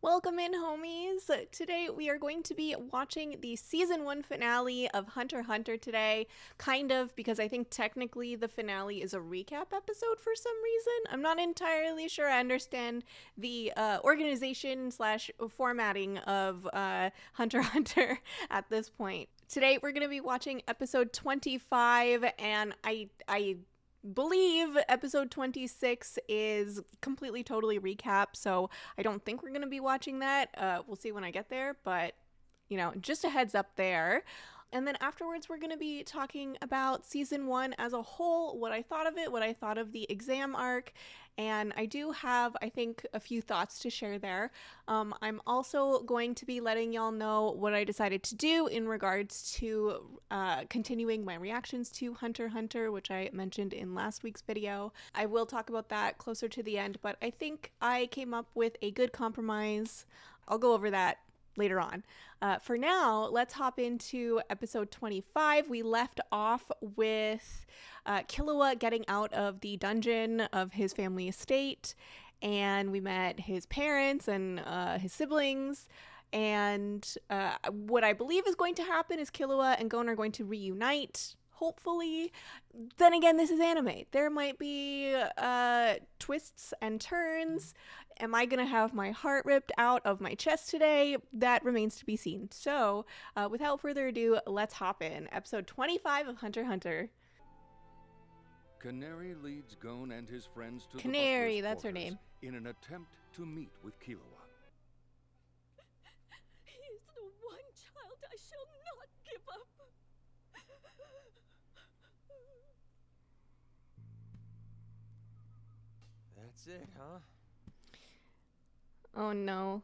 Welcome in, homies. Today we are going to be watching the season 1 finale of HunterXHunter today. Kind of, because I think technically the finale is a recap episode for some reason. I'm not entirely sure I understand the organization / formatting of HunterXHunter at this point. Today we're going to be watching episode 25, and I believe episode 26 is completely totally recap, so I don't think we're going to be watching that. We'll see when I get there, but you know, just a heads up there. And then afterwards we're going to be talking about season 1 as a whole, what I thought of it, what I thought of the exam arc, and I do have, I think, a few thoughts to share there. I'm also going to be letting y'all know what I decided to do in regards to continuing my reactions to HunterXHunter, which I mentioned in last week's video. I will talk about that closer to the end, but I think I came up with a good compromise. I'll go over that later on. For now, let's hop into episode 25. We left off with Killua getting out of the dungeon of his family estate, and we met his parents and his siblings. And what I believe is going to happen is Killua and Gon are going to reunite, hopefully. Then again, this is anime. There might be twists and turns. Am I gonna have my heart ripped out of my chest today? That remains to be seen. So, without further ado, let's hop in. Episode 25 of HunterXHunter. Canary leads Gon and his friends to Canary, the that's her quarters name. in an attempt to meet with Killua. He is the one child I shall not give up. That's it, huh? Oh no.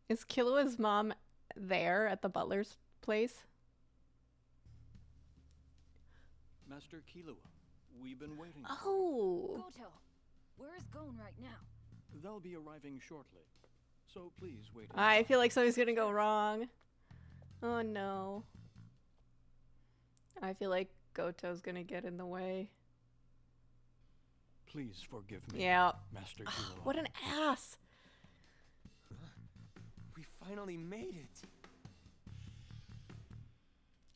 Is Killua's mom there at the butler's place? Master Killua, we've been waiting. Oh. Goto, where is Gon right now? They'll be arriving shortly, so please wait. I feel like something's gonna go wrong. Oh no. I feel like Goto's gonna get in the way. Please forgive me. Yeah. Master Killua. What an ass. We finally made it.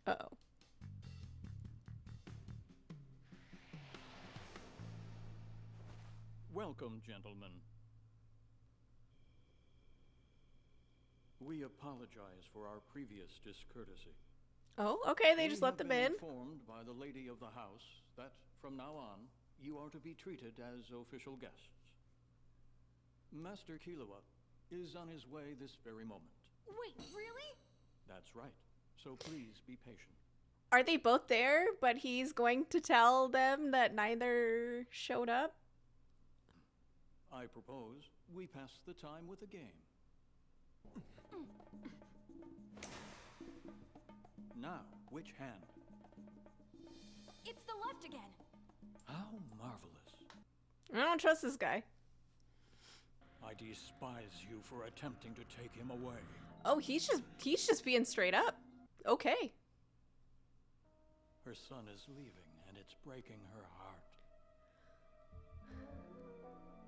Uh-oh. Welcome, gentlemen. We apologize for our previous discourtesy. Oh, okay, they just We let have them been in. Informed by the lady of the house that from now on you are to be treated as official guests. Master Killua is on his way this very moment. Wait, really? That's right. So please be patient. Are they both there, but he's going to tell them that neither showed up? I propose we pass the time with a game. Now, which hand? It's the left again. How marvelous. I don't trust this guy. I despise you for attempting to take him away. Oh, he's just being straight up. Okay. Her son is leaving, and it's breaking her heart.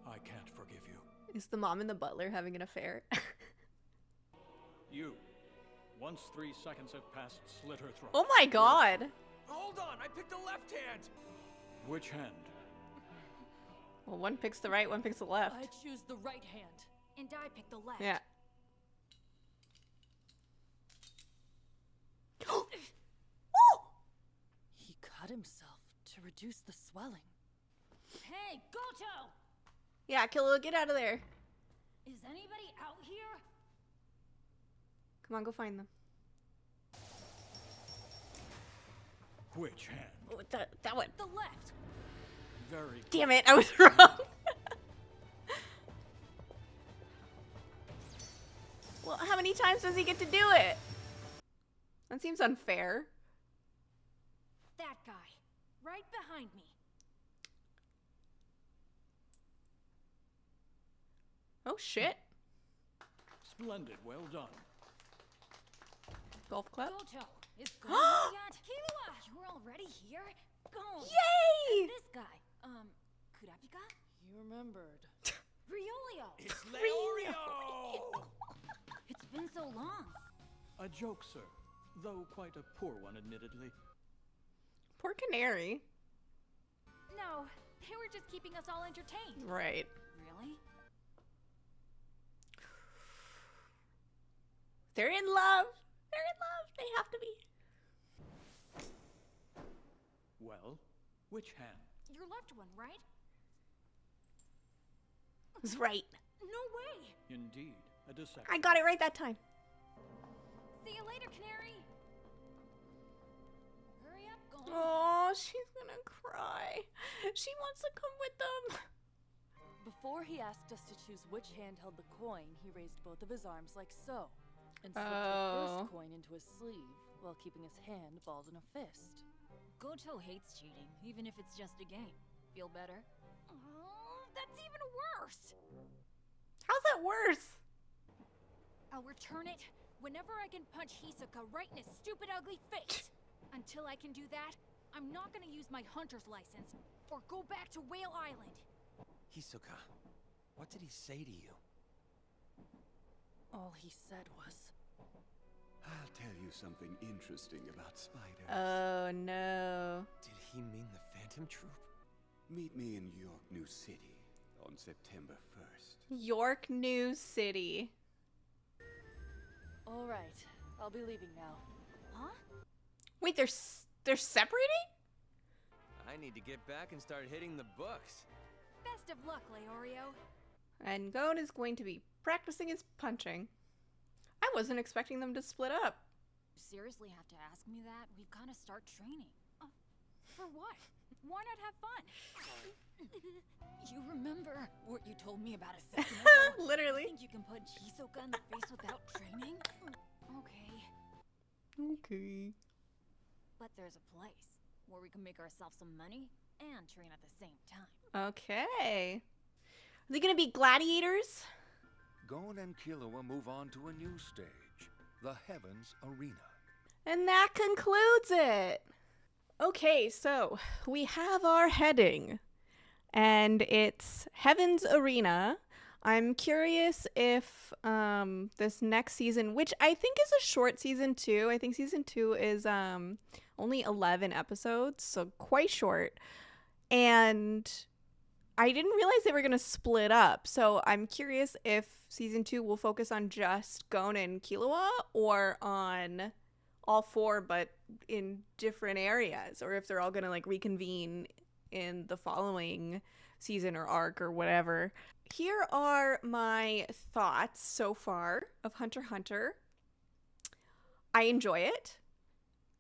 I can't forgive you. Is the mom and the butler having an affair? You. Once 3 seconds have passed, slit her throat. Oh my god. Hold on, I picked the left hand. Which hand? Well, one picks the right, one picks the left. I choose the right hand. And I pick the left. Yeah. He cut himself to reduce the swelling. Hey, Goto! Yeah, Killua, get out of there. Is anybody out here? Come on, go find them. Which hand? Oh, that one. The left. Very Damn it, I was wrong. Well, how many times does he get to do it? That seems unfair. That guy. Right behind me. Oh shit. splendid. Well done. Golf club? Goto, is Gon yet? Killua! You're already here? Gon! Yay! And this guy, Kurapika? He remembered. Ryolio! It's Leorio! A joke, sir. Though quite a poor one, admittedly. Poor canary. No, they were just keeping us all entertained. Right. Really? They're in love. They're in love. They have to be. Well, which hand? Your left one, right? I was right. No way! Indeed, a deception. I got it right that time. See you later, Canary! Hurry up, Gold. Oh, she's gonna cry. She wants to come with them. Before he asked us to choose which hand held the coin, he raised both of his arms like so, and slipped the Oh. first coin into his sleeve, while keeping his hand balled in a fist. Goto hates cheating, even if it's just a game. Feel better? Oh, that's even worse! How's that worse? I'll return it whenever I can punch Hisoka right in his stupid ugly face. Until I can do that, I'm not gonna use my hunter's license or go back to Whale Island. Hisoka, what did he say to you? All he said was, I'll tell you something interesting about spiders. Oh, no. Did he mean the Phantom Troop? Meet me in York, New City on September 1st. York New City. all right, I'll be leaving now. Huh? Wait, they're separating? I need to get back and start hitting the books. Best of luck, Leorio. And Gon is going to be practicing his punching. I wasn't expecting them to split up. You seriously have to ask me that? We've gotta start training. For what? Why not have fun? You remember what you told me about a second ago? Literally. You think you can punch Hisoka in the face without training? Okay. Okay. But there's a place where we can make ourselves some money and train at the same time. Okay. Are they gonna be gladiators? Gon and Killua move on to a new stage, the Heavens Arena. And that concludes it. Okay, so we have our heading, and it's Heaven's Arena. I'm curious if this next season, which I think is a short season 2, I think season 2 is only 11 episodes, so quite short. And I didn't realize they were going to split up, so I'm curious if season 2 will focus on just Gon and Killua or on all 4 but in different areas, or if they're all going to like reconvene in the following season or arc or whatever. Here are my thoughts so far of Hunter x Hunter. I enjoy it.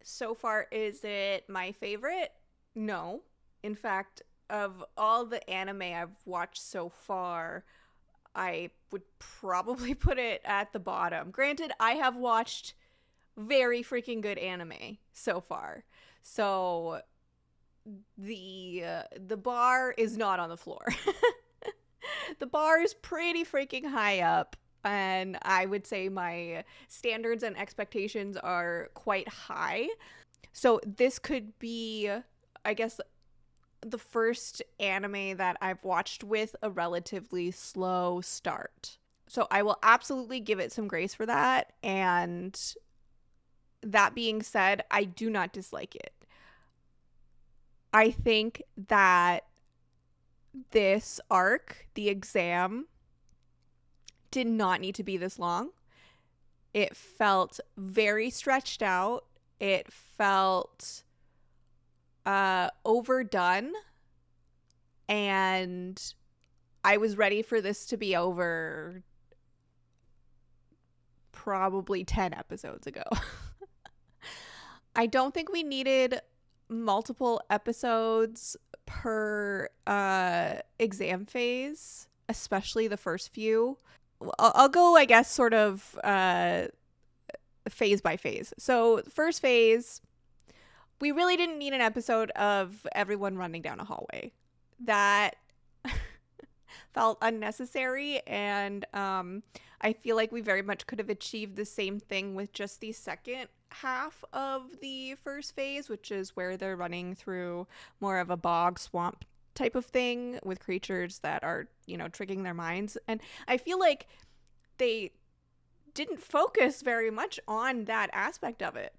So far, is it my favorite? No. In fact, of all the anime I've watched so far, I would probably put it at the bottom. Granted, I have watched very freaking good anime so far. So the bar is not on the floor. The bar is pretty freaking high up, and I would say my standards and expectations are quite high. So this could be, I guess, the first anime that I've watched with a relatively slow start. So I will absolutely give it some grace for that. And that being said, I do not dislike it. I think that this arc, the exam, did not need to be this long. It felt very stretched out. It felt overdone. And I was ready for this to be over probably 10 episodes ago. I don't think we needed multiple episodes per exam phase, especially the first few. I'll go, I guess, sort of phase by phase. So first phase, we really didn't need an episode of everyone running down a hallway. That felt unnecessary, and I feel like we very much could have achieved the same thing with just the second half of the first phase, which is where they're running through more of a bog swamp type of thing with creatures that are, you know, tricking their minds. And I feel like they didn't focus very much on that aspect of it.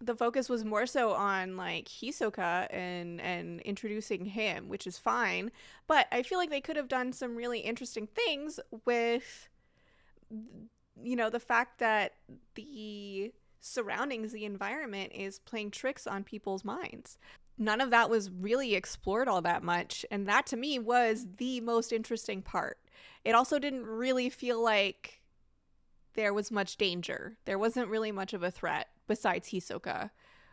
The focus was more so on like Hisoka and introducing him, which is fine, but I feel like they could have done some really interesting things with, you know, the fact that the surroundings, the environment is playing tricks on people's minds. None of that was really explored all that much, and that to me was the most interesting part. It also didn't really feel like there was much danger. There wasn't really much of a threat besides Hisoka,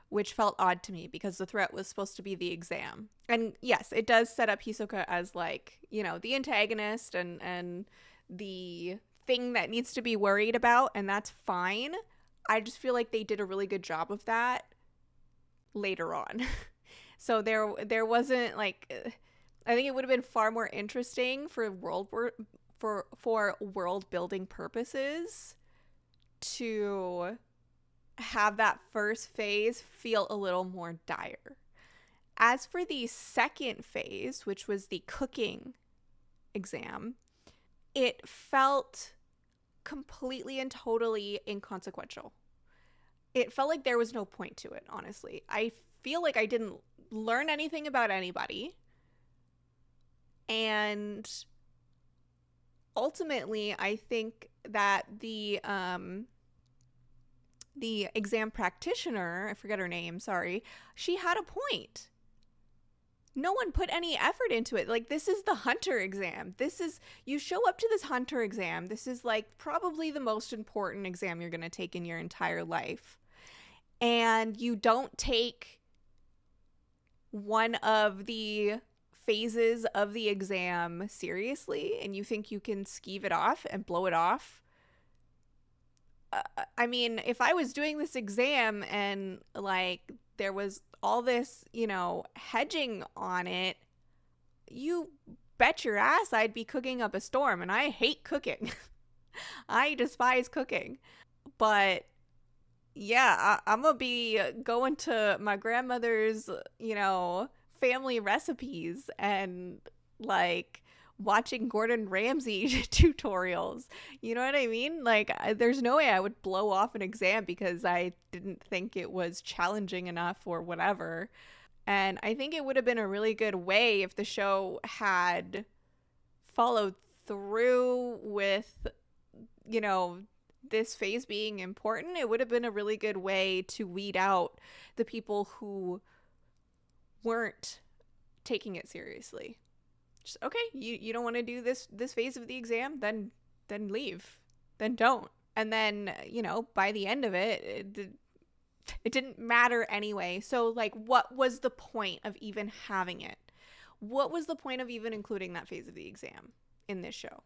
which felt odd to me because the threat was supposed to be the exam. And yes, it does set up Hisoka as like, you know, the antagonist and the thing that needs to be worried about, and that's fine. I just feel like they did a really good job of that later on. So there wasn't like, I think it would have been far more interesting for world building purposes to have that first phase feel a little more dire. As for the second phase, which was the cooking exam, it felt completely and totally inconsequential. It felt like there was no point to it, honestly. I feel like I didn't learn anything about anybody. And ultimately, I think that the exam practitioner, I forget her name, sorry, she had a point. No one put any effort into it. Like, this is the Hunter exam. You show up to this Hunter exam. This is like probably the most important exam you're going to take in your entire life. And you don't take one of the phases of the exam seriously, and you think you can skeeve it off and blow it off. I mean, if I was doing this exam and like there was all this, you know, hedging on it, you bet your ass I'd be cooking up a storm, and I hate cooking. I despise cooking. But yeah, I'm gonna be going to my grandmother's, you know, family recipes and like watching Gordon Ramsay tutorials. You know what I mean? Like, there's no way I would blow off an exam because I didn't think it was challenging enough or whatever. And I think it would have been a really good way if the show had followed through with, you know, this phase being important. It would have been a really good way to weed out the people who weren't taking it seriously. Just, okay, you don't want to do this phase of the exam, then leave. Then don't. And then, you know, by the end of it didn't matter anyway. So like, what was the point of even having it? What was the point of even including that phase of the exam in this show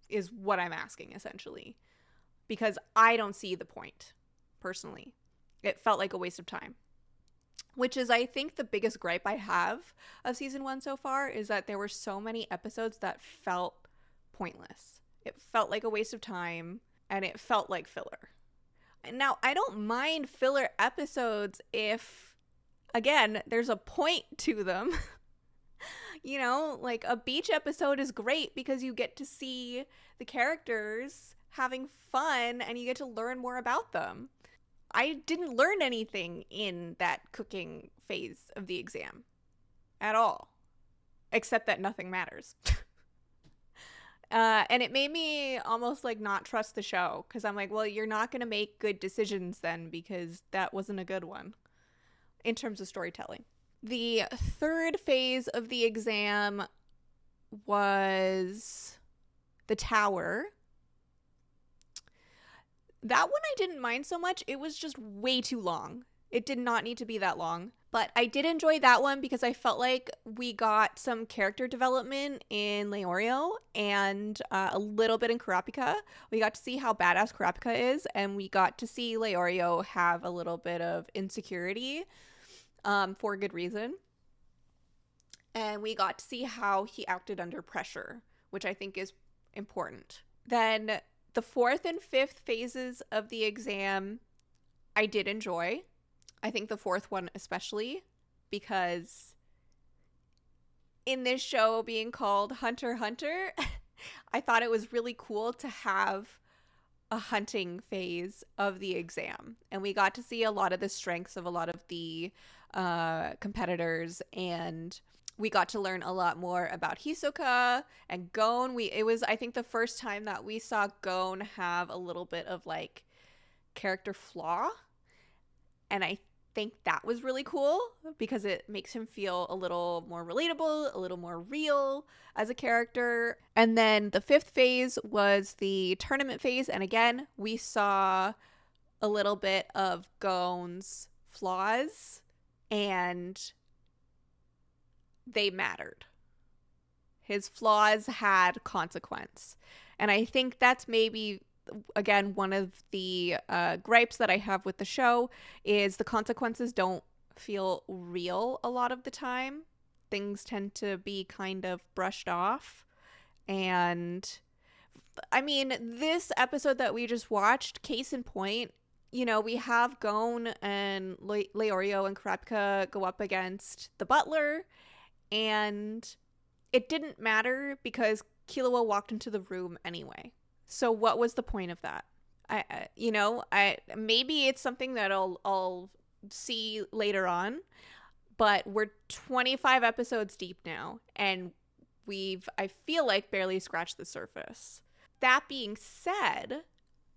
is what I'm asking, essentially. Because I don't see the point, personally. It felt like a waste of time. Which is, I think, the biggest gripe I have of season 1 so far, is that there were so many episodes that felt pointless. It felt like a waste of time, and it felt like filler. Now, I don't mind filler episodes if, again, there's a point to them. You know, like a beach episode is great because you get to see the characters having fun and you get to learn more about them. I didn't learn anything in that cooking phase of the exam at all, except that nothing matters. And it made me almost like not trust the show, because I'm like, well, you're not going to make good decisions then, because that wasn't a good one in terms of storytelling. The third phase of the exam was the tower. That one I didn't mind so much. It was just way too long. It did not need to be that long. But I did enjoy that one because I felt like we got some character development in Leorio and a little bit in Kurapika. We got to see how badass Kurapika is, and we got to see Leorio have a little bit of insecurity for good reason. And we got to see how he acted under pressure, which I think is important. Then the fourth and fifth phases of the exam, I did enjoy. I think the fourth one especially, because in this show being called HunterXHunter, I thought it was really cool to have a hunting phase of the exam, and we got to see a lot of the strengths of a lot of the competitors, and we got to learn a lot more about Hisoka and Gon. It was, I think, the first time that we saw Gon have a little bit of like character flaw, and I think that was really cool because it makes him feel a little more relatable, a little more real as a character. And then the 5th phase was the tournament phase, and again, we saw a little bit of Gon's flaws, and they mattered. His flaws had consequence. And I think that's maybe, again, one of the gripes that I have with the show is the consequences don't feel real a lot of the time. Things tend to be kind of brushed off. And I mean, this episode that we just watched, case in point, you know, we have Gon and Leorio and Kurapika go up against the butler, and it didn't matter because Killua walked into the room anyway. So what was the point of that? Maybe it's something that I'll see later on, but we're 25 episodes deep now, and I feel like, barely scratched the surface. That being said,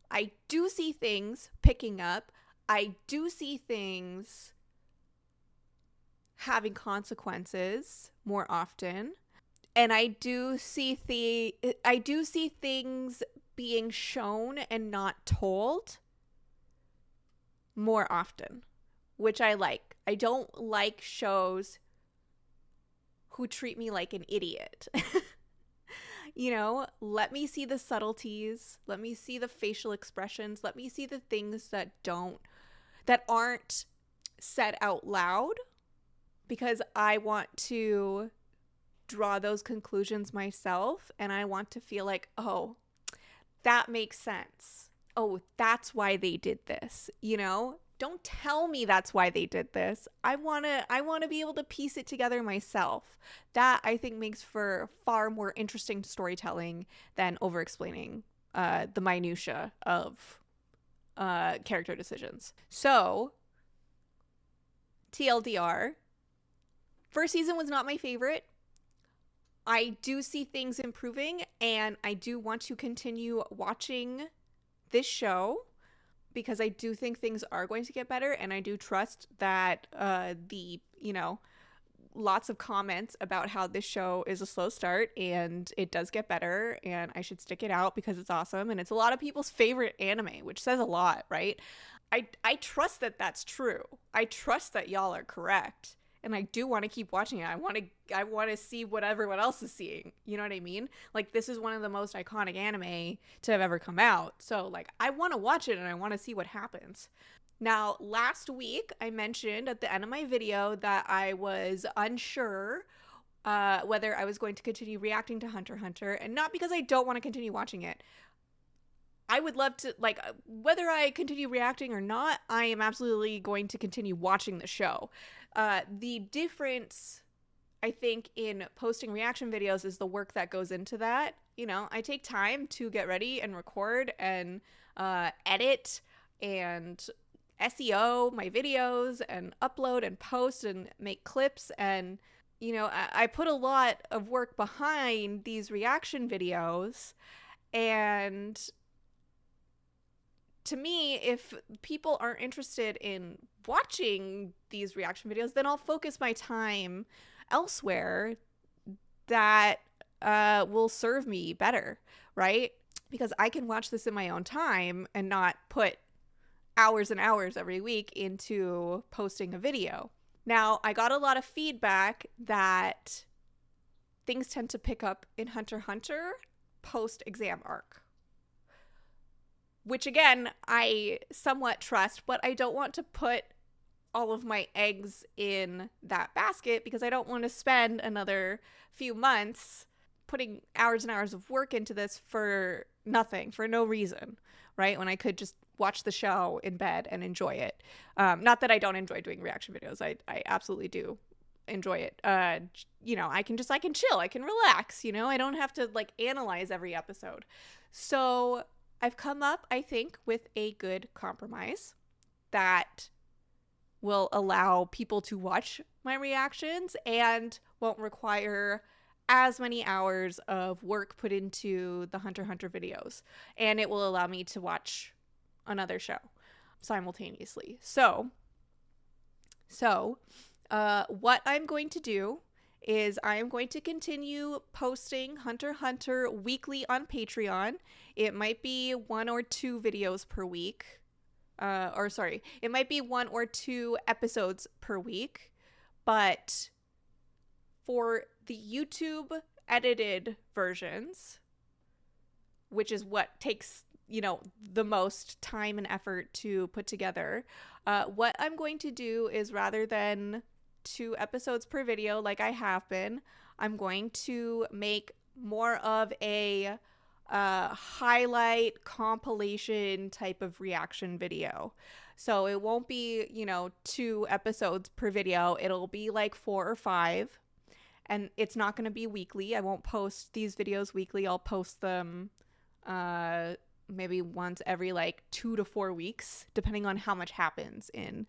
I do see things picking up. I do see things having consequences more often. And I do see things being shown and not told more often, which I like. I don't like shows who treat me like an idiot. You know, let me see the subtleties. Let me see the facial expressions. Let me see the things that aren't said out loud, because I want to draw those conclusions myself, and I want to feel like, oh, that makes sense. Oh, that's why they did this. You know, don't tell me that's why they did this. I want to be able to piece it together myself. That, I think, makes for far more interesting storytelling than over-explaining the minutia of character decisions. So, TLDR, first season was not my favorite. I do see things improving, and I do want to continue watching this show because I do think things are going to get better, and I do trust that lots of comments about how this show is a slow start and it does get better, and I should stick it out because it's awesome, and it's a lot of people's favorite anime, which says a lot, right? I trust that that's true. I trust that y'all are correct. And I do want to keep watching it. I want to see what everyone else is seeing. You know what I mean? Like, this is one of the most iconic anime to have ever come out. So, like, I want to watch it and I want to see what happens. Now, last week, I mentioned at the end of my video that I was unsure whether I was going to continue reacting to HunterXHunter. And not because I don't want to continue watching it. I would love to, like, whether I continue reacting or not, I am absolutely going to continue watching the show. The difference, I think, in posting reaction videos is the work that goes into that. You know, I take time to get ready and record and edit and SEO my videos and upload and post and make clips. And, you know, I put a lot of work behind these reaction videos. And to me, if people aren't interested in watching these reaction videos, then I'll focus my time elsewhere that will serve me better, right? Because I can watch this in my own time and not put hours and hours every week into posting a video. Now, I got a lot of feedback that things tend to pick up in HunterXHunter post-exam arc, which, again, I somewhat trust, but I don't want to put all of my eggs in that basket because I don't want to spend another few months putting hours and hours of work into this for nothing, for no reason, right? When I could just watch the show in bed and enjoy it. Not that I don't enjoy doing reaction videos. I absolutely do enjoy it. You know, I can chill, I can relax, you know, I don't have to like analyze every episode. So I've come up, I think, with a good compromise that will allow people to watch my reactions and won't require as many hours of work put into the Hunter x Hunter videos. And it will allow me to watch another show simultaneously. So what I'm going to do is I am going to continue posting Hunter x Hunter weekly on Patreon. It might be 1 or 2 videos per week. It might be 1 or 2 episodes per week. But for the YouTube edited versions, which is what takes, the most time and effort to put together, what I'm going to do is, rather than 2 episodes per video like I have been, I'm going to make more of a highlight compilation type of reaction video. So it won't be, 2 episodes per video. It'll be like 4 or 5. And it's not going to be weekly. I won't post these videos weekly. I'll post them maybe once every 2 to 4 weeks, depending on how much happens in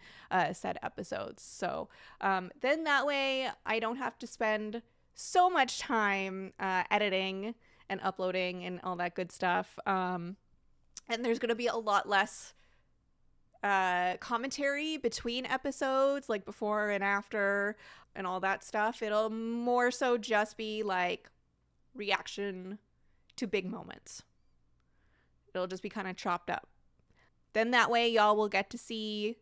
said episodes. So then that way I don't have to spend so much time editing and uploading and all that good stuff. And there's going to be a lot less commentary between episodes, like before and after and all that stuff. It'll more so just be reaction to big moments. It'll just be kind of chopped up. Then that way y'all will get to see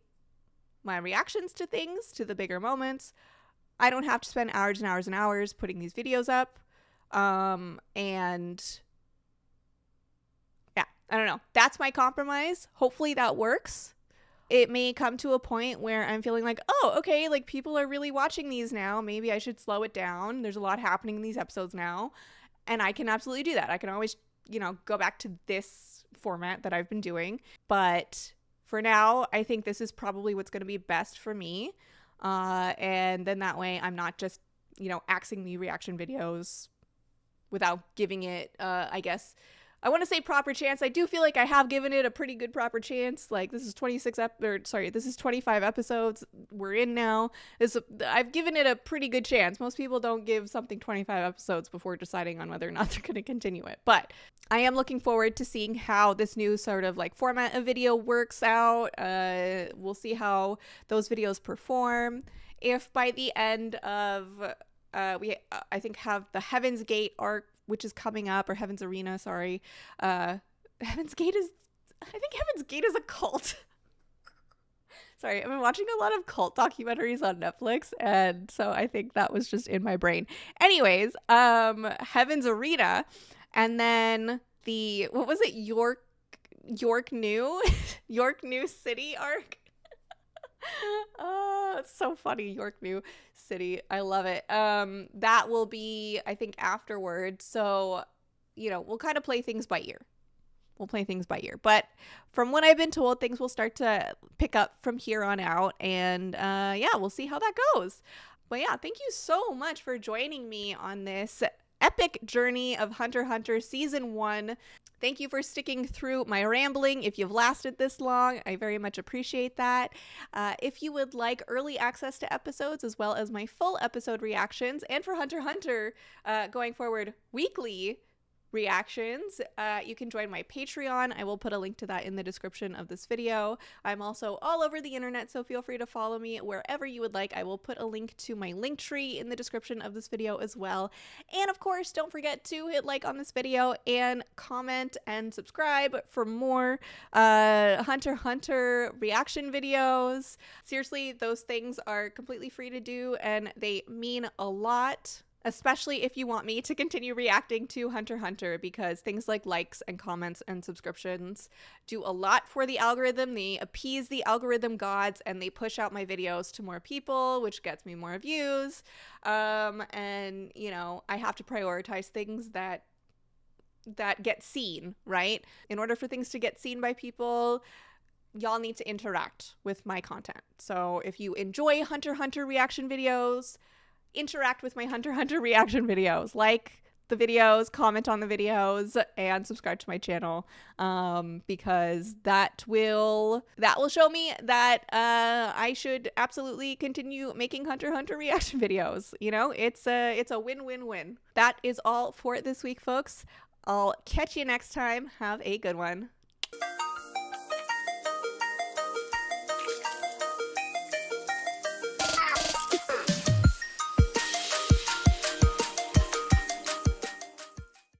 my reactions to things, to the bigger moments. I don't have to spend hours and hours and hours putting these videos up. And yeah, I don't know. That's my compromise. Hopefully that works. It may come to a point where I'm feeling like, oh, okay, people are really watching these now. Maybe I should slow it down. There's a lot happening in these episodes now. And I can absolutely do that. I can always, go back to this format that I've been doing. But for now, I think this is probably what's going to be best for me. And then that way I'm not just, axing the reaction videos without giving it, I guess, I want to say proper chance. I do feel like I have given it a pretty good proper chance. This is 25 episodes we're in now. I've given it a pretty good chance. Most people don't give something 25 episodes before deciding on whether or not they're going to continue it. But I am looking forward to seeing how this new sort of format of video works out. We'll see how those videos perform. If by the end of we I think have the Heaven's Gate arc, which is coming up, or Heaven's Arena, sorry. Heaven's Gate is a cult. Sorry, I've been watching a lot of cult documentaries on Netflix, and so I think that was just in my brain. Anyways, Heaven's Arena, and then the, what was it, York New City arc? Oh, it's so funny. York New City. I love it. That will be, I think, afterwards. So, we'll kind of play things by ear. But from what I've been told, things will start to pick up from here on out. And we'll see how that goes. But yeah, thank you so much for joining me on this epic journey of Hunter x Hunter Season 1. Thank you for sticking through my rambling. If you've lasted this long, I very much appreciate that. If you would like early access to episodes, as well as my full episode reactions, and for Hunter x Hunter going forward, weekly reactions, you can join my Patreon. I will put a link to that in the description of this video. I'm also all over the internet, so feel free to follow me wherever you would like. I will put a link to my link tree in the description of this video as well. And of course, don't forget to hit like on this video and comment and subscribe for more Hunter x Hunter reaction videos. Seriously, those things are completely free to do and they mean a lot. Especially if you want me to continue reacting to Hunter x Hunter, because things like likes and comments and subscriptions do a lot for the algorithm. They appease the algorithm gods and they push out my videos to more people, which gets me more views. And, I have to prioritize things that get seen, right? In order for things to get seen by people, y'all need to interact with my content. So if you enjoy Hunter x Hunter reaction videos, interact with my Hunter x Hunter reaction videos. Like the videos, comment on the videos, and subscribe to my channel, because that will show me that I should absolutely continue making HunterXHunter reaction videos. You know, it's a win-win-win. That is all for this week, folks. I'll catch you next time. Have a good one.